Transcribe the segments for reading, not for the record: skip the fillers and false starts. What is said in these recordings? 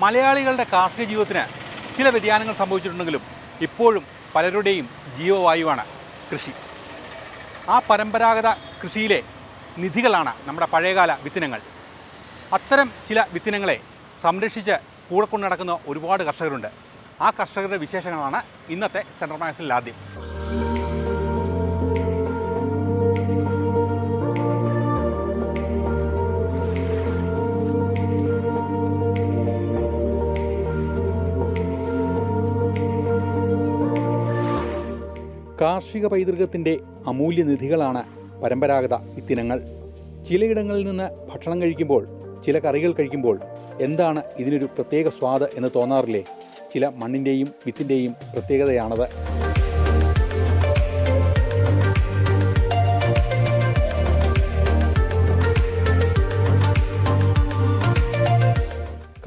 മലയാളികളുടെ കാർഷിക ജീവിതത്തിന് ചില വ്യതിയാനങ്ങൾ സംഭവിച്ചിട്ടുണ്ടെങ്കിലും ഇപ്പോഴും പലരുടെയും ജീവവായുവാണ് കൃഷി. ആ പരമ്പരാഗത കൃഷിയിലെ നിധികളാണ് നമ്മുടെ പഴയകാല വിത്തിനങ്ങൾ. അത്തരം ചില വിത്തിനങ്ങളെ സംരക്ഷിച്ച് കൂടെ കൊണ്ട് നടക്കുന്ന ഒരുപാട് കർഷകരുണ്ട്. ആ കർഷകരുടെ വിശേഷങ്ങളാണ് ഇന്നത്തെ സെൻട്രൽ മാഗസിനിൽ ആദ്യം. കാർഷിക പൈതൃകത്തിൻ്റെ അമൂല്യനിധികളാണ് പരമ്പരാഗത വിത്തിനങ്ങൾ. ചിലയിടങ്ങളിൽ നിന്ന് ഭക്ഷണം കഴിക്കുമ്പോൾ, ചില കറികൾ കഴിക്കുമ്പോൾ എന്താണ് ഇതിനൊരു പ്രത്യേക സ്വാദ് എന്ന് തോന്നാറില്ലേ? ചില മണ്ണിൻ്റെയും വിത്തിൻ്റെയും പ്രത്യേകതയാണത്.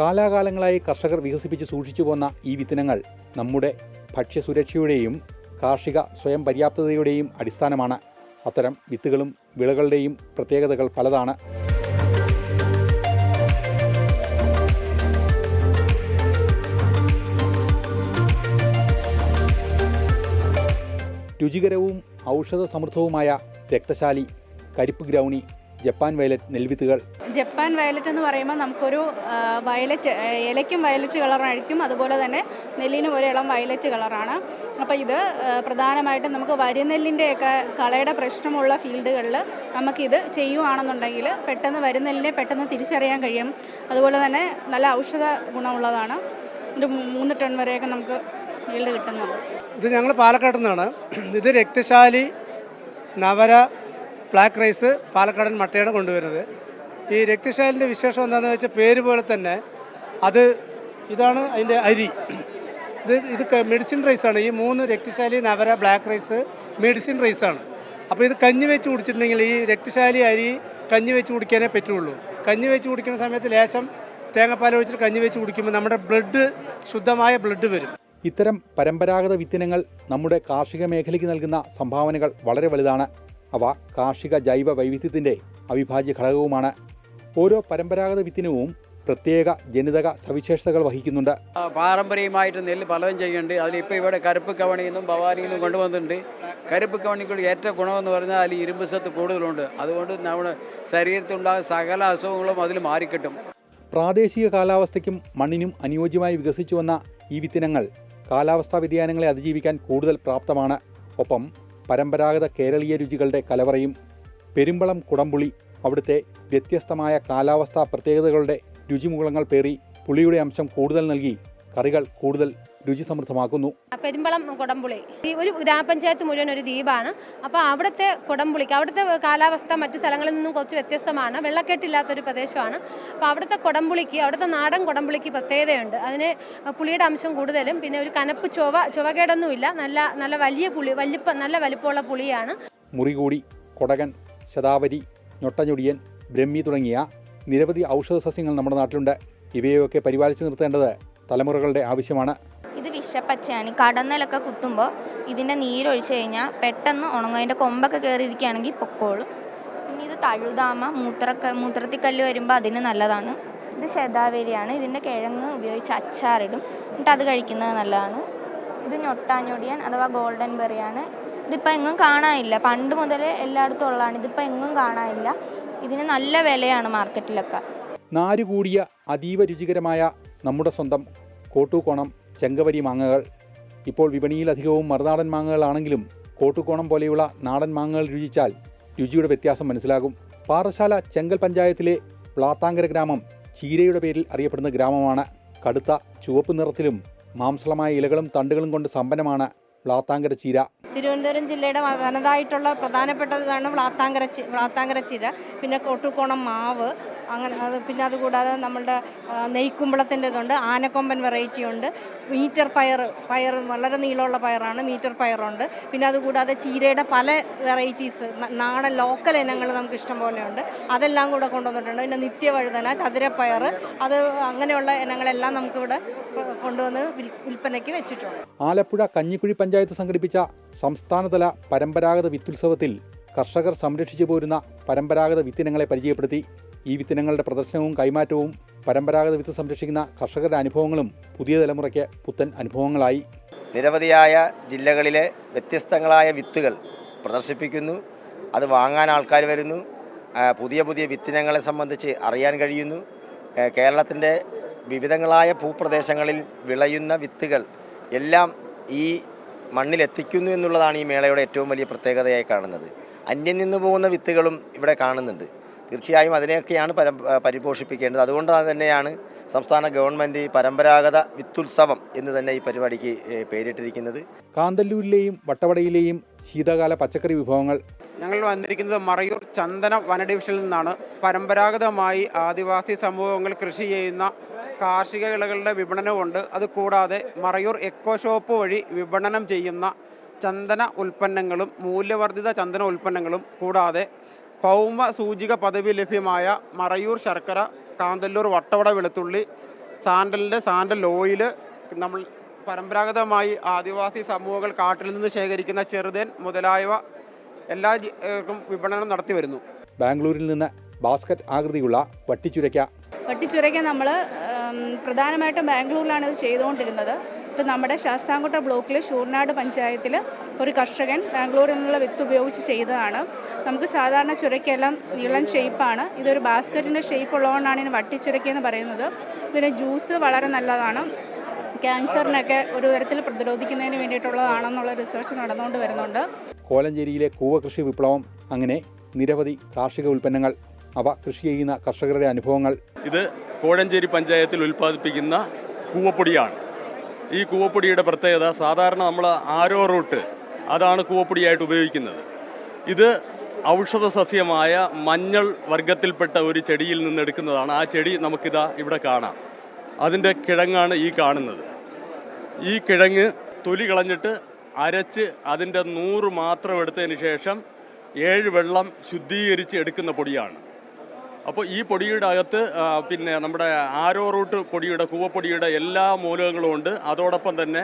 കാലാകാലങ്ങളായി കർഷകർ വികസിപ്പിച്ച് സൂക്ഷിച്ചു പോന്ന ഈ വിത്തിനങ്ങൾ നമ്മുടെ ഭക്ഷ്യസുരക്ഷയുടെയും കാർഷിക സ്വയം പര്യാപ്തതയുടെയും അടിസ്ഥാനമാണ്. അത്തരം വിത്തുകളും വിളകളുടെയും പ്രത്യേകതകൾ പലതാണ്. രുചികരവും ഔഷധ സമൃദ്ധവുമായ രക്തശാലി, കരിപ്പ് ഗ്രൗണി, ജപ്പാൻ വയലറ്റ് നെൽവിത്തുകൾ. ജപ്പാൻ വയലറ്റ് എന്ന് പറയുമ്പോൾ നമുക്കൊരു വയലറ്റ്, ഇലയ്ക്കും വയലറ്റ് കളറായിരിക്കും, അതുപോലെ തന്നെ നെല്ലിനും ഒരു ഇളം വയലറ്റ് കളറാണ്. അപ്പോൾ ഇത് പ്രധാനമായിട്ടും നമുക്ക് വരിനെല്ലിൻ്റെയൊക്കെ കളയുടെ പ്രശ്നമുള്ള ഫീൽഡുകളിൽ നമുക്കിത് ചെയ്യുകയാണെന്നുണ്ടെങ്കിൽ പെട്ടെന്ന് വരിനെല്ലിനെ പെട്ടെന്ന് തിരിച്ചറിയാൻ കഴിയും. അതുപോലെ തന്നെ നല്ല ഔഷധ ഗുണമുള്ളതാണ്. ഒരു 3 ടൺ വരെയൊക്കെ നമുക്ക് ഫീൽഡ് കിട്ടുന്നുണ്ട്. ഇത് ഞങ്ങൾ പാലക്കാട് നിന്നാണ്. ഇത് രക്തശാലി, നവര, ബ്ലാക്ക് റൈസ്, പാലക്കാടൻ മട്ടയാണ് കൊണ്ടുവരുന്നത്. ഈ രക്തശാലിൻ്റെ വിശേഷം എന്താണെന്ന് വെച്ചാൽ പേര് പോലെ തന്നെ ഇതാണ് അതിൻ്റെ അരി. ഇത് മെഡിസിൻ റൈസാണ്. ഈ 3 രക്തശാലി, നവര, ബ്ലാക്ക് റൈസ് മെഡിസിൻ റൈസാണ്. അപ്പോൾ ഇത് കഞ്ഞി വെച്ച് കുടിച്ചിട്ടുണ്ടെങ്കിൽ ഈ രക്തശാലി അരി കഞ്ഞി വെച്ച് കുടിക്കാനേ പറ്റുള്ളൂ. കഞ്ഞി വെച്ച് കുടിക്കുന്ന സമയത്ത് ലേശം തേങ്ങാപ്പാൽ ഒഴിച്ചിട്ട് കഞ്ഞി വെച്ച് കുടിക്കുമ്പോൾ നമ്മുടെ ശുദ്ധമായ ബ്ലഡ് വരും. ഇത്തരം പരമ്പരാഗത വിത്തിനങ്ങൾ നമ്മുടെ കാർഷിക മേഖലയ്ക്ക് നൽകുന്ന സംഭാവനകൾ വളരെ വലുതാണ്. അവ കാർഷിക ജൈവ വൈവിധ്യത്തിൻ്റെ അവിഭാജ്യ ഘടകവുമാണ്. ഓരോ പരമ്പരാഗത വിത്തിനവും പ്രത്യേക ജനിതക സവിശേഷതകൾ വഹിക്കുന്നുണ്ട്. പാരമ്പര്യമായിട്ട് നെല്ല് പലതും ചെയ്യുന്നുണ്ട്. അതിലിപ്പോൾ ഇവിടെ കറുപ്പ് കവണിയിൽ നിന്നും ഭവാനിയിൽ നിന്നും കൊണ്ടുവന്നിട്ടുണ്ട്. കറുപ്പ് കവണിക്കുള്ള ഏറ്റവും ഗുണമെന്ന് പറഞ്ഞാൽ അതിൽ ഇരുമ്പ് സത്ത് കൂടുതലുണ്ട്. അതുകൊണ്ട് നമ്മുടെ ശരീരത്തിലുണ്ടാകുന്ന സകല അസുഖങ്ങളും അതിൽ മാറിക്കിട്ടും. പ്രാദേശിക കാലാവസ്ഥയ്ക്കും മണ്ണിനും അനുയോജ്യമായി വികസിച്ചു വന്ന ഈ വിത്തിനങ്ങൾ കാലാവസ്ഥാ വ്യതിയാനങ്ങളെ അതിജീവിക്കാൻ കൂടുതൽ പ്രാപ്തമാണ്. ഒപ്പം പരമ്പരാഗത കേരളീയ രുചികളുടെ കലവറയും. പെരുമ്പളം കുടംപുളി അവിടുത്തെ വ്യത്യസ്തമായ കാലാവസ്ഥാ പ്രത്യേകതകളുടെ രുചിമുകുളങ്ങൾ പേറി പുളിയുടെ അംശം കൂടുതൽ നൽകി കറികൾ കൂടുതൽ രുചിസമൃദ്ധമാക്കുന്നു. പെരുമ്പളം കുടംപുളി ഒരു ഗ്രാമപഞ്ചായത്ത് മുഴുവൻ ഒരു ദ്വീപാണ്. അപ്പോൾ അവിടുത്തെ കുടംപുളിക്ക് അവിടുത്തെ കാലാവസ്ഥ മറ്റു സ്ഥലങ്ങളിൽ നിന്നും കുറച്ച് വ്യത്യസ്തമാണ്. വെള്ളക്കെട്ടില്ലാത്തൊരു പ്രദേശമാണ്. അപ്പോൾ അവിടുത്തെ കുടംപുളിക്ക്, അവിടുത്തെ നാടൻ കുടംപുളിക്ക് പ്രത്യേകതയുണ്ട്. അതിന് പുളിയുടെ അംശം കൂടുതലും, പിന്നെ ഒരു കനപ്പ് ചുവകേടൊന്നുമില്ല. നല്ല വലിയ പുളി, നല്ല വലിപ്പമുള്ള പുളിയാണ്. മുറികൂടി, കൊടകൻ, ശതാവരി, ഞൊട്ടഞ്ഞൊടിയൻ, ബ്രഹ്മി തുടങ്ങിയ നിരവധി ഔഷധ സസ്യങ്ങൾ നമ്മുടെ നാട്ടിലുണ്ട്. ഇവയൊക്കെ പരിപാലിച്ചു നിർത്തേണ്ടത് തലമുറകളുടെ ആവശ്യമാണ്. ഇത് വിഷപ്പച്ചയാണ്. കടന്നലൊക്കെ കുത്തുമ്പോൾ ഇതിൻ്റെ നീരൊഴിച്ച് കഴിഞ്ഞാൽ പെട്ടെന്ന് ഉണങ്ങും. അതിൻ്റെ കൊമ്പൊക്കെ കയറിയിരിക്കുകയാണെങ്കിൽ പൊക്കോളും. പിന്നെ ഇത് തഴുതാമ, മൂത്രത്തിക്കല്ല് വരുമ്പോൾ അതിന് നല്ലതാണ്. ഇത് ശതാവരിയാണ്. ഇതിൻ്റെ കിഴങ്ങ് ഉപയോഗിച്ച് അച്ചാറിടും, എന്നിട്ട് അത് കഴിക്കുന്നത് നല്ലതാണ്. ഇത് ഞൊട്ടാഞ്ഞൊടിയൻ അഥവാ ഗോൾഡൻ ബെറിയാണ്. ഇതിപ്പോൾ എങ്ങും കാണാനില്ല. പണ്ട് മുതലേ എല്ലായിടത്തും ഉള്ളതാണ്. ഇതിപ്പോൾ എങ്ങും കാണാനില്ല. ഇതിന് നല്ല വിലയാണ് മാർക്കറ്റിലൊക്കെ. നാരുകൂടിയ അതീവ രുചികരമായ നമ്മുടെ സ്വന്തം കോട്ടൂക്കോണം, ചെങ്കവരി മാങ്ങകൾ. ഇപ്പോൾ വിപണിയിലധികവും മറുനാടൻ മാങ്ങകളാണെങ്കിലും കോട്ടൂക്കോണം പോലെയുള്ള നാടൻ മാങ്ങകൾ രുചിച്ചാൽ രുചിയുടെ വ്യത്യാസം മനസ്സിലാകും. പാറശാല ചെങ്കൽ പഞ്ചായത്തിലെ വ്ളാത്താങ്കര ഗ്രാമം ചീരയുടെ പേരിൽ അറിയപ്പെടുന്ന ഗ്രാമമാണ്. കടുത്ത ചുവപ്പ് നിറത്തിലും മാംസളമായ ഇലകളും തണ്ടുകളും കൊണ്ട് സമ്പന്നമാണ് വ്ളാത്താങ്കര ചീര. തിരുവനന്തപുരം ജില്ലയുടെ തനതായിട്ടുള്ള പ്രധാനപ്പെട്ടതാണ് വ്ളാത്താങ്കര ചീര. പിന്നെ കോട്ടൂക്കോണം മാവ്, അങ്ങനെ പിന്നെ അതുകൂടാതെ നമ്മളുടെ നെയ്ക്കുമ്പളത്തിൻ്റെ ഇതുണ്ട്. ആനക്കൊമ്പൻ വെറൈറ്റി ഉണ്ട്. മീറ്റർ പയർ വളരെ നീളമുള്ള പയറാണ്. മീറ്റർ പയറുണ്ട്. പിന്നെ അതുകൂടാതെ ചീരയുടെ പല വെറൈറ്റീസ്, നാടൻ ലോക്കൽ ഇനങ്ങൾ നമുക്ക് ഇഷ്ടം പോലെയുണ്ട്. അതെല്ലാം കൂടെ കൊണ്ടുവന്നിട്ടുണ്ട്. പിന്നെ നിത്യവഴുതന, ചതുരപ്പയർ, അത് അങ്ങനെയുള്ള ഇനങ്ങളെല്ലാം നമുക്കിവിടെ കൊണ്ടുവന്ന് വിൽപ്പനയ്ക്ക് വെച്ചിട്ടുണ്ട്. ആലപ്പുഴ കഞ്ഞിക്കുഴി പഞ്ചായത്ത് സംഘടിപ്പിച്ച സംസ്ഥാനതല പരമ്പരാഗത വിത്തുത്സവത്തിൽ കർഷകർ സംരക്ഷിച്ചു പോരുന്ന പരമ്പരാഗത വിത്തിനങ്ങളെ പരിചയപ്പെടുത്തി. ഈ വിത്തിനങ്ങളുടെ പ്രദർശനവും കൈമാറ്റവും പരമ്പരാഗത വിത്ത് സംരക്ഷിക്കുന്ന കർഷകരുടെ അനുഭവങ്ങളും പുതിയ തലമുറയ്ക്ക് പുത്തൻ അനുഭവങ്ങളായി. നിരവധിയായ ജില്ലകളിലെ വ്യത്യസ്തങ്ങളായ വിത്തുകൾ പ്രദർശിപ്പിക്കുന്നു. അത് വാങ്ങാൻ ആൾക്കാർ വരുന്നു. പുതിയ പുതിയ വിത്തിനങ്ങളെ സംബന്ധിച്ച് അറിയാൻ കഴിയുന്നു. കേരളത്തിൻ്റെ വിവിധങ്ങളായ ഭൂപ്രദേശങ്ങളിൽ വിളയുന്ന വിത്തുകൾ എല്ലാം ഈ മണ്ണിലെത്തിക്കുന്നു എന്നുള്ളതാണ് ഈ മേളയുടെ ഏറ്റവും വലിയ പ്രത്യേകതയായി കാണുന്നത്. അന്യം നിന്ന് പോകുന്ന വിത്തുകളും ഇവിടെ കാണുന്നുണ്ട്. തീർച്ചയായും അതിനെയൊക്കെയാണ് പരിപോഷിപ്പിക്കേണ്ടത്. അതുകൊണ്ട് തന്നെയാണ് സംസ്ഥാന ഗവൺമെൻറ് പരമ്പരാഗത വിത്തുത്സവം എന്ന് തന്നെ ഈ പരിപാടിക്ക് പേരിട്ടിരിക്കുന്നത്. കാന്തല്ലൂരിലെയും വട്ടവടയിലെയും ശീതകാല പച്ചക്കറി വിഭവങ്ങൾ. ഞങ്ങൾ വന്നിരിക്കുന്നത് മറയൂർ ചന്ദന വന ഡിവിഷനിൽ നിന്നാണ്. പരമ്പരാഗതമായി ആദിവാസി സമൂഹങ്ങൾ കൃഷി ചെയ്യുന്ന കാർഷിക വിളകളുടെ വിപണനമുണ്ട്. അതുകൂടാതെ മറയൂർ എക്കോ ഷോപ്പ് വഴി വിപണനം ചെയ്യുന്ന ചന്ദന ഉൽപ്പന്നങ്ങളും മൂല്യവർദ്ധിത ചന്ദന ഉൽപ്പന്നങ്ങളും കൂടാതെ ഭൗമ സൂചിക പദവി ലഭ്യമായ മറയൂർ ശർക്കര, കാന്തല്ലൂർ വട്ടവട വെളുത്തുള്ളി, സാൻഡൽ ഓയിൽ, നമ്മൾ പരമ്പരാഗതമായി ആദിവാസി സമൂഹങ്ങൾ കാട്ടിൽ നിന്ന് ശേഖരിക്കുന്ന ചെറുതേൻ മുതലായവ എല്ലാവർക്കും വിപണനം നടത്തി വരുന്നു. ബാംഗ്ലൂരിൽ നിന്ന് ബാസ്ക്കറ്റ് ആകൃതിയുള്ള വട്ടിച്ചുരയ്ക്ക നമ്മൾ പ്രധാനമായിട്ടും ബാംഗ്ലൂരിലാണ് ഇത് ചെയ്തുകൊണ്ടിരുന്നത്. ഇപ്പം നമ്മുടെ ശാസ്താംകോട്ട ബ്ലോക്കിൽ ശൂർനാട് പഞ്ചായത്തിൽ ഒരു കർഷകൻ ബാംഗ്ലൂരിൽ നിന്നുള്ള വിത്ത് ഉപയോഗിച്ച് ചെയ്തതാണ്. നമുക്ക് സാധാരണ ചുരയ്ക്കെല്ലാം നീളം ഷേപ്പാണ്. ഇതൊരു ബാസ്ക്കറ്റിൻ്റെ ഷേപ്പ് ഉള്ളതുകൊണ്ടാണ് ഇതിന് വട്ടിച്ചുരയ്ക്ക എന്ന് പറയുന്നത്. ഇതിന് ജ്യൂസ് വളരെ നല്ലതാണ്. ക്യാൻസറിനൊക്കെ ഒരു തരത്തിൽ പ്രതിരോധിക്കുന്നതിന് വേണ്ടിയിട്ടുള്ളതാണെന്നുള്ള റിസർച്ച് നടന്നുകൊണ്ട് വരുന്നുണ്ട്. കോലഞ്ചേരിയിലെ കൂവ കൃഷി വിപ്ലവം, അങ്ങനെ നിരവധി കാർഷിക ഉൽപ്പന്നങ്ങൾ, അവ കൃഷി ചെയ്യുന്ന കർഷകരുടെ അനുഭവങ്ങൾ. ഇത് കോഴഞ്ചേരി പഞ്ചായത്തിൽ ഉൽപ്പാദിപ്പിക്കുന്ന കൂവപ്പൊടിയാണ്. ഈ കൂവപ്പൊടിയുടെ പ്രത്യേകത, സാധാരണ നമ്മൾ ആരോ റൂട്ട് അതാണ് കൂവപ്പൊടിയായിട്ട് ഉപയോഗിക്കുന്നത്. ഇത് ഔഷധ സസ്യമായ മഞ്ഞൾ വർഗത്തിൽപ്പെട്ട ഒരു ചെടിയിൽ നിന്ന് എടുക്കുന്നതാണ്. ആ ചെടി നമുക്കിതാ ഇവിടെ കാണാം. അതിൻ്റെ കിഴങ്ങാണ് ഈ കാണുന്നത്. ഈ കിഴങ്ങ് തൊലി കളഞ്ഞിട്ട് അരച്ച് അതിൻ്റെ 100 മാത്രം എടുത്തതിന് ശേഷം 7 വെള്ളം ശുദ്ധീകരിച്ച് എടുക്കുന്ന പൊടിയാണ്. അപ്പോൾ ഈ പൊടിയുടെ അകത്ത് പിന്നെ നമ്മുടെ ആരോ റൂട്ട് പൊടിയുടെ കൂവപ്പൊടിയുടെ എല്ലാ മൂലകങ്ങളും ഉണ്ട്. അതോടൊപ്പം തന്നെ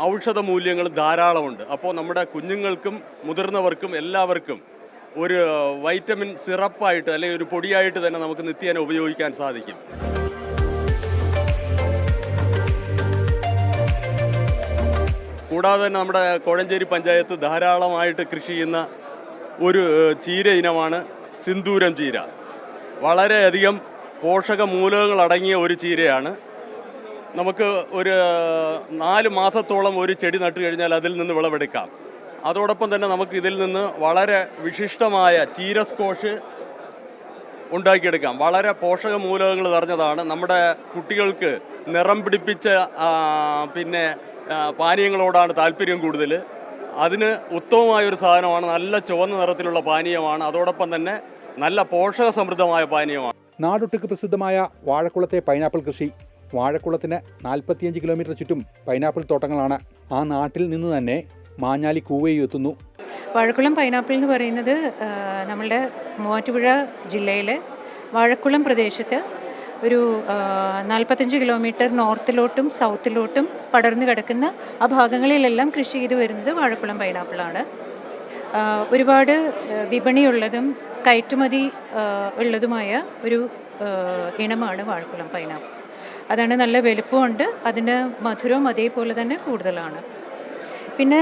ഔഷധ മൂല്യങ്ങൾ ധാരാളമുണ്ട്. അപ്പോൾ നമ്മുടെ കുഞ്ഞുങ്ങൾക്കും മുതിർന്നവർക്കും എല്ലാവർക്കും ഒരു വൈറ്റമിൻ സിറപ്പായിട്ട് അല്ലെങ്കിൽ ഒരു പൊടിയായിട്ട് തന്നെ നമുക്ക് നിത്യേന ഉപയോഗിക്കാൻ സാധിക്കും. കൂടാതെ തന്നെ നമ്മുടെ കോഴഞ്ചേരി പഞ്ചായത്ത് ധാരാളമായിട്ട് കൃഷി ചെയ്യുന്ന ഒരു ചീര ഇനമാണ് സിന്ദൂരം ചീര. വളരെയധികം പോഷക മൂലകങ്ങൾ അടങ്ങിയ ഒരു ചീരയാണ്. നമുക്ക് ഒരു 4 മാസത്തോളം ഒരു ചെടി നട്ടു കഴിഞ്ഞാൽ അതിൽ നിന്ന് വിളവെടുക്കാം. അതോടൊപ്പം തന്നെ നമുക്ക് ഇതിൽ നിന്ന് വളരെ വിശിഷ്ടമായ ചീര സ്ക്വാഷ് ഉണ്ടാക്കിയെടുക്കാം. വളരെ പോഷക മൂലകങ്ങൾ നിറഞ്ഞതാണ്. നമ്മുടെ കുട്ടികൾക്ക് നിറം പിടിപ്പിച്ച പിന്നെ പാനീയങ്ങളോടാണ് താല്പര്യം കൂടുതൽ. അതിന് ഉത്തമമായൊരു സാധനമാണ്. നല്ല ചുവന്ന നിറത്തിലുള്ള പാനീയമാണ്. അതോടൊപ്പം തന്നെ നല്ല പോഷക സമൃദ്ധമായ പാനീയമാണ്. നാടൊട്ടുക്ക് പ്രസിദ്ധമായ വാഴക്കുളത്തെ പൈനാപ്പിൾ കൃഷി. വാഴക്കുളത്തിന് 45 കിലോമീറ്റർ ചുറ്റും പൈനാപ്പിൾ തോട്ടങ്ങളാണ്. ആ നാട്ടിൽ നിന്ന് തന്നെ മാഞ്ഞാലി കൂവയും എത്തുന്നു. വാഴക്കുളം പൈനാപ്പിൾ എന്ന് പറയുന്നത് നമ്മളുടെ മൂവാറ്റുപുഴ ജില്ലയിലെ വാഴക്കുളം പ്രദേശത്ത് ഒരു 45 കിലോമീറ്റർ നോർത്തിലോട്ടും സൗത്തിലോട്ടും പടർന്നു കിടക്കുന്ന ആ ഭാഗങ്ങളിലെല്ലാം കൃഷി ചെയ്തു വരുന്നത് വാഴക്കുളം പൈനാപ്പിളാണ്. ഒരുപാട് വിപണിയുള്ളതും കയറ്റുമതി ഉള്ളതുമായ ഒരു ഇനമാണ് വാഴക്കുളം പൈനാപ്പിൾ. അതാണ് നല്ല വലുപ്പമുണ്ട്. അതിന് മധുരവും അതേപോലെ തന്നെ കൂടുതലാണ്. പിന്നെ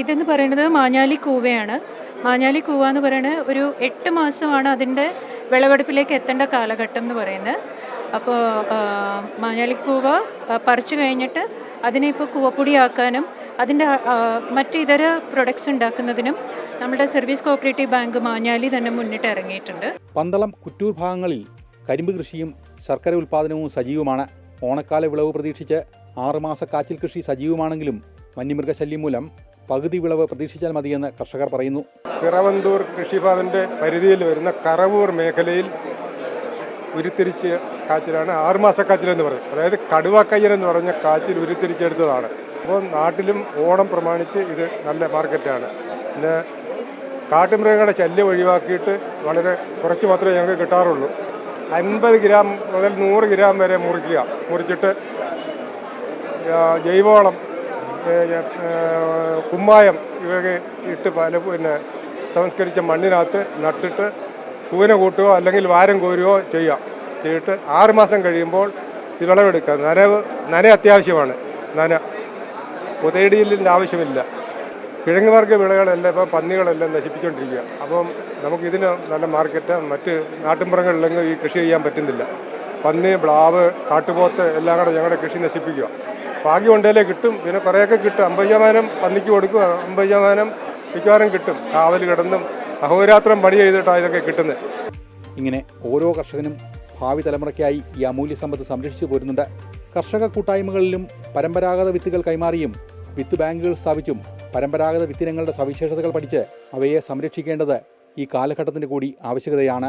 ഇതെന്ന് പറയുന്നത് മാഞ്ഞാലി കൂവയാണ്. മാഞ്ഞാലി കൂവ എന്ന് പറയുന്നത് ഒരു 8 മാസമാണ് അതിൻ്റെ വിളവെടുപ്പിലേക്ക് എത്തേണ്ട കാലഘട്ടം എന്ന് പറയുന്നത്. അപ്പോൾ മാഞ്ഞാലിക്കൂവ പറിച്ചു കഴിഞ്ഞിട്ട് അതിനെ ഇപ്പോൾ കൂവപ്പൊടിയാക്കാനും അതിൻ്റെ മറ്റിതര പ്രൊഡക്ട്സ് ഉണ്ടാക്കുന്നതിനും നമ്മുടെ സർവീസ് കോഓപ്പറേറ്റീവ് ബാങ്ക് മാഞ്ഞാലി തന്നെ മുന്നിട്ട് ഇറങ്ങിയിട്ടുണ്ട്. പന്തളം, കുറ്റൂർ ഭാഗങ്ങളിൽ കരിമ്പ് കൃഷിയും ശർക്കര ഉൽപ്പാദനവും സജീവമാണ്. ഓണക്കാല വിളവ് പ്രതീക്ഷിച്ച് 6 മാസ കാച്ചിൽ കൃഷി സജീവമാണെങ്കിലും വന്യമൃഗശല്യം മൂലം പകുതി വിളവ് പ്രതീക്ഷിച്ചാൽ മതിയെന്ന് കർഷകർ പറയുന്നു. പിറവന്തൂർ കൃഷിഭവൻ്റെ പരിധിയിൽ വരുന്ന കറവൂർ മേഖലയിൽ ഉരുത്തിരിച്ച് കാച്ചിലാണ് 6 മാസ കാച്ചിലെന്ന് പറയും. അതായത് കടുവാക്കയ്യൻ എന്ന് പറഞ്ഞ കാച്ചിൽ ഉരുത്തിരിച്ചെടുത്തതാണ്. അപ്പോൾ നാട്ടിലും ഓണം പ്രമാണിച്ച് ഇത് നല്ല മാർക്കറ്റാണ്. പിന്നെ കാട്ടുമൃഗങ്ങളുടെ ശല്യം ഒഴിവാക്കിയിട്ട് വളരെ കുറച്ച് മാത്രമേ ഞങ്ങൾക്ക് കിട്ടാറുള്ളൂ. 50 ഗ്രാം മുതൽ 100 ഗ്രാം വരെ മുറിച്ചിട്ട് ജൈവവളം, കുമ്മായം ഇവയൊക്കെ ഇട്ട് പിന്നെ സംസ്കരിച്ച മണ്ണിനകത്ത് നട്ടിട്ട് കൂന കൂട്ടുകയോ അല്ലെങ്കിൽ വാരം കോരുകയോ ചെയ്യാം. ചെയ്തിട്ട് 6 മാസം കഴിയുമ്പോൾ ഇത് വിളവെടുക്കാം. നന അത്യാവശ്യമാണ്. പുതയിടലിൻ്റെ ആവശ്യമില്ല. കിഴങ്ങ് വർഗ്ഗ വിളകളെല്ലാം ഇപ്പോൾ പന്നികളെല്ലാം നശിപ്പിച്ചുകൊണ്ടിരിക്കുക. അപ്പം നമുക്കിതിന് നല്ല മാർക്കറ്റ് മറ്റ് നാട്ടിൻപുറങ്ങളിലെങ്കിലും ഈ കൃഷി ചെയ്യാൻ പറ്റുന്നില്ല. പന്നി, ബ്ലാവ്, കാട്ടുപോത്ത് എല്ലാം കൂടെ ഞങ്ങളുടെ കൃഷി നശിപ്പിക്കുക. ഭാഗ്യം ഉണ്ടെങ്കിലേ കിട്ടും. പിന്നെ കുറേയൊക്കെ കിട്ടും. 50% പന്നിക്ക് കൊടുക്കും, 50% മിക്കവാറും കിട്ടും. കാവൽ കിടന്നും അഹോരാത്രം പണി ചെയ്തിട്ടാണ് ഇതൊക്കെ കിട്ടുന്നത്. ഇങ്ങനെ ഓരോ കർഷകനും ഭാവി തലമുറയ്ക്കായി ഈ അമൂല്യ സമ്പത്ത് സംരക്ഷിച്ചു പോരുന്നുണ്ട്. കർഷക കൂട്ടായ്മകളിലും പരമ്പരാഗത വിത്തുകൾ കൈമാറിയും വിത്ത് ബാങ്കുകൾ സ്ഥാപിച്ചും പരമ്പരാഗത വിത്തിനങ്ങളുടെ സവിശേഷതകൾ പഠിച്ച് അവയെ സംരക്ഷിക്കേണ്ടത് ഈ കാലഘട്ടത്തിൻ്റെ കൂടി ആവശ്യകതയാണ്.